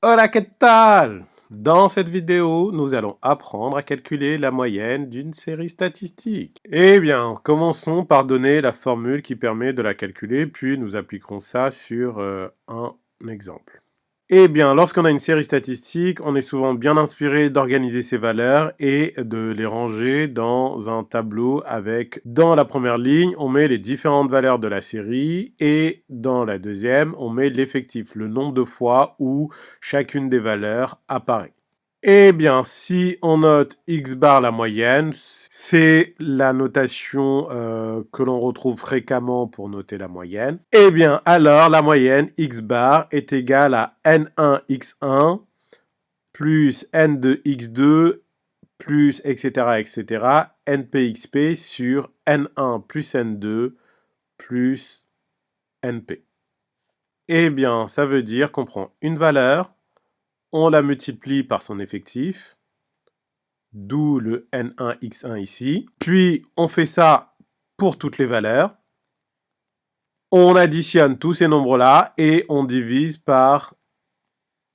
Hola, ¿qué tal? Dans cette vidéo, nous allons apprendre à calculer la moyenne d'une série statistique. Eh bien, commençons par donner la formule qui permet de la calculer, puis nous appliquerons ça sur un exemple. Eh bien, lorsqu'on a une série statistique, on est souvent bien inspiré d'organiser ses valeurs et de les ranger dans un tableau avec, dans la première ligne, on met les différentes valeurs de la série et dans la deuxième, on met l'effectif, le nombre de fois où chacune des valeurs apparaît. Eh bien, si on note x bar la moyenne, c'est la notation que l'on retrouve fréquemment pour noter la moyenne. Eh bien, alors la moyenne x bar est égale à n1x1 plus n2x2 plus etc. npxp sur n1 plus n2 plus np. Eh bien, ça veut dire qu'on prend une valeur, on la multiplie par son effectif, d'où le n1x1 ici. Puis, on fait ça pour toutes les valeurs. On additionne tous ces nombres-là et on divise par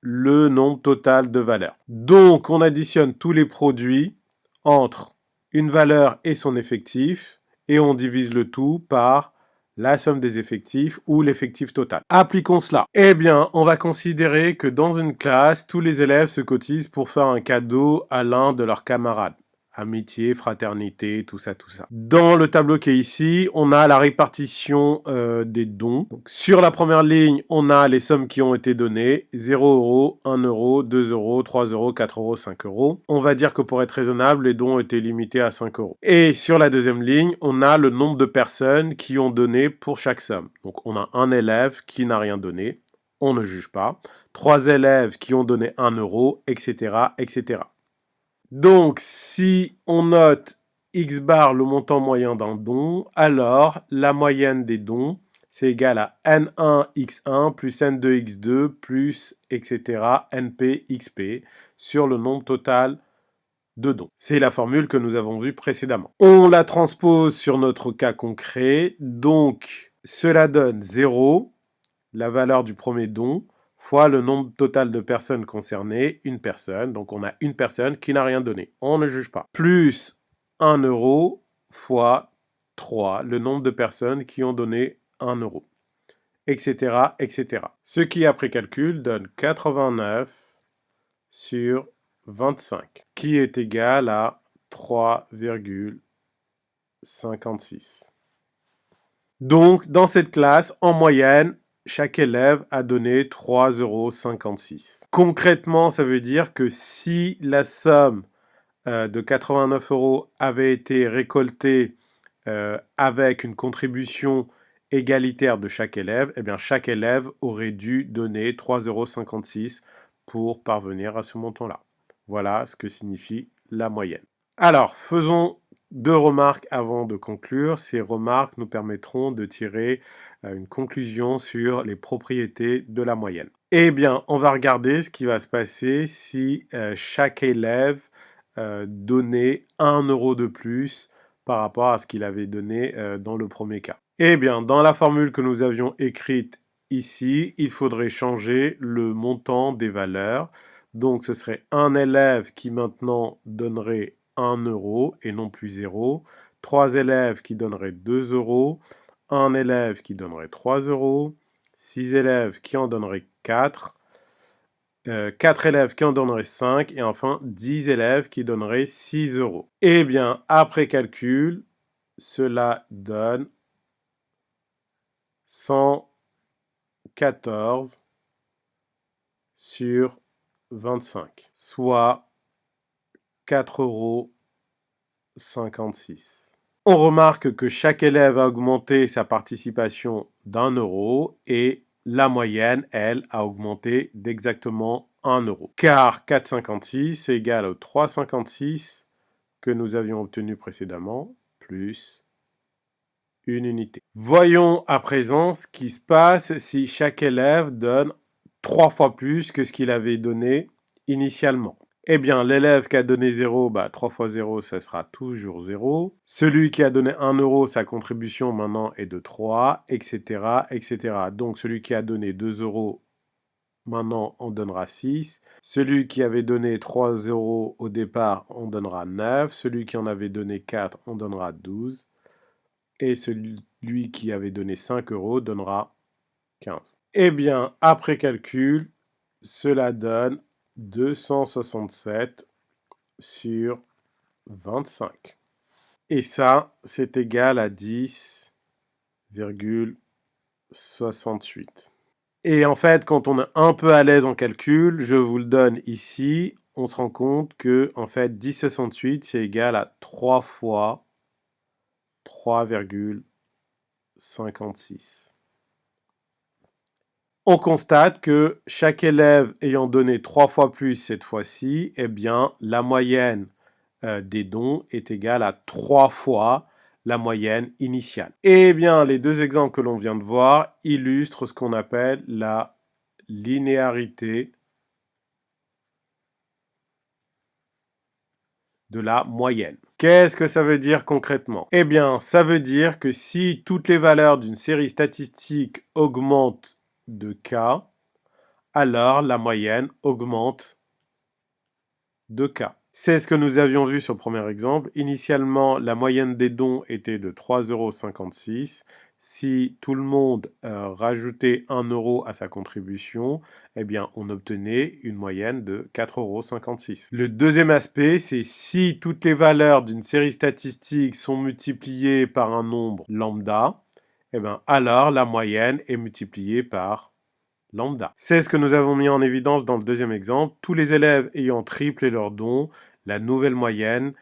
le nombre total de valeurs. Donc, on additionne tous les produits entre une valeur et son effectif et on divise le tout par la somme des effectifs ou l'effectif total. Appliquons cela. Eh bien, on va considérer que dans une classe, tous les élèves se cotisent pour faire un cadeau à l'un de leurs camarades. Amitié, fraternité, tout ça, tout ça. Dans le tableau qui est ici, on a la répartition des dons. Donc, sur la première ligne, on a les sommes qui ont été données. 0 €, 1 €, 2 €, 3 €, 4 €, 5 €. On va dire que pour être raisonnable, les dons ont été limités à 5 €. Et sur la deuxième ligne, on a le nombre de personnes qui ont donné pour chaque somme. Donc on a un élève qui n'a rien donné. On ne juge pas. 3 élèves qui ont donné 1 €, etc., etc. Donc, si on note x bar le montant moyen d'un don, alors la moyenne des dons, c'est égal à n1x1 plus n2x2 plus etc. npxp sur le nombre total de dons. C'est la formule que nous avons vue précédemment. On la transpose sur notre cas concret, donc cela donne 0, la valeur du premier don, fois le nombre total de personnes concernées, une personne. Donc on a une personne qui n'a rien donné. On ne juge pas. Plus 1 € fois 3, le nombre de personnes qui ont donné 1 €, etc., etc. Ce qui, après calcul, donne 89 sur 25, qui est égal à 3,56. Donc, dans cette classe, en moyenne, chaque élève a donné 3,56 €. Concrètement, ça veut dire que si la somme de 89 € avait été récoltée avec une contribution égalitaire de chaque élève, eh bien chaque élève aurait dû donner 3,56 € pour parvenir à ce montant-là. Voilà ce que signifie la moyenne. Alors, faisons 2 remarques avant de conclure. Ces remarques nous permettront de tirer une conclusion sur les propriétés de la moyenne. Eh bien, on va regarder ce qui va se passer si chaque élève donnait 1 € de plus par rapport à ce qu'il avait donné dans le premier cas. Eh bien, dans la formule que nous avions écrite ici, il faudrait changer le montant des valeurs. Donc, ce serait un élève qui maintenant donnerait 1 € et non plus 0. 3 élèves qui donneraient 2 €. Un élève qui donnerait 3 €. 6 élèves qui en donneraient 4. 4 élèves qui en donneraient 5. Et enfin, 10 élèves qui donneraient 6 €. Eh bien, après calcul, cela donne 114 sur 25, soit 4,56 €. On remarque que chaque élève a augmenté sa participation d'1 € et la moyenne, elle, a augmenté d'exactement 1 €. Car 4,56 est égal au 3,56 que nous avions obtenu précédemment, plus une unité. Voyons à présent ce qui se passe si chaque élève donne 3 fois plus que ce qu'il avait donné initialement. Eh bien, l'élève qui a donné 0, 3 fois 0, ça sera toujours 0. Celui qui a donné 1 €, sa contribution maintenant est de 3, etc., etc. Donc, celui qui a donné 2 € maintenant on donnera 6. Celui qui avait donné 3 euros au départ, on donnera 9. Celui qui en avait donné 4, on donnera 12. Et celui qui avait donné 5 euros donnera 15. Eh bien, après calcul, cela donne 267 sur 25. Et ça, c'est égal à 10,68. Et en fait, quand on est un peu à l'aise en calcul, je vous le donne ici, on se rend compte que en fait 10,68 c'est égal à 3 fois 3,56. On constate que chaque élève ayant donné 3 fois plus cette fois-ci, eh bien la moyenne des dons est égale à 3 fois la moyenne initiale. Eh bien, les deux exemples que l'on vient de voir illustrent ce qu'on appelle la linéarité de la moyenne. Qu'est-ce que ça veut dire concrètement? Eh bien, ça veut dire que si toutes les valeurs d'une série statistique augmentent de k, alors la moyenne augmente de k. C'est ce que nous avions vu sur le premier exemple. Initialement, la moyenne des dons était de 3,56 €. Si tout le monde rajoutait 1 euro à sa contribution, eh bien, on obtenait une moyenne de 4,56 €. Le deuxième aspect, c'est si toutes les valeurs d'une série statistique sont multipliées par un nombre lambda, eh bien, alors la moyenne est multipliée par lambda. C'est ce que nous avons mis en évidence dans le deuxième exemple. Tous les élèves ayant triplé leurs dons, la nouvelle moyenne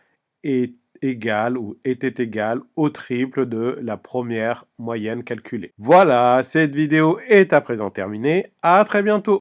est égale ou était égale au triple de la première moyenne calculée. Voilà, cette vidéo est à présent terminée. À très bientôt.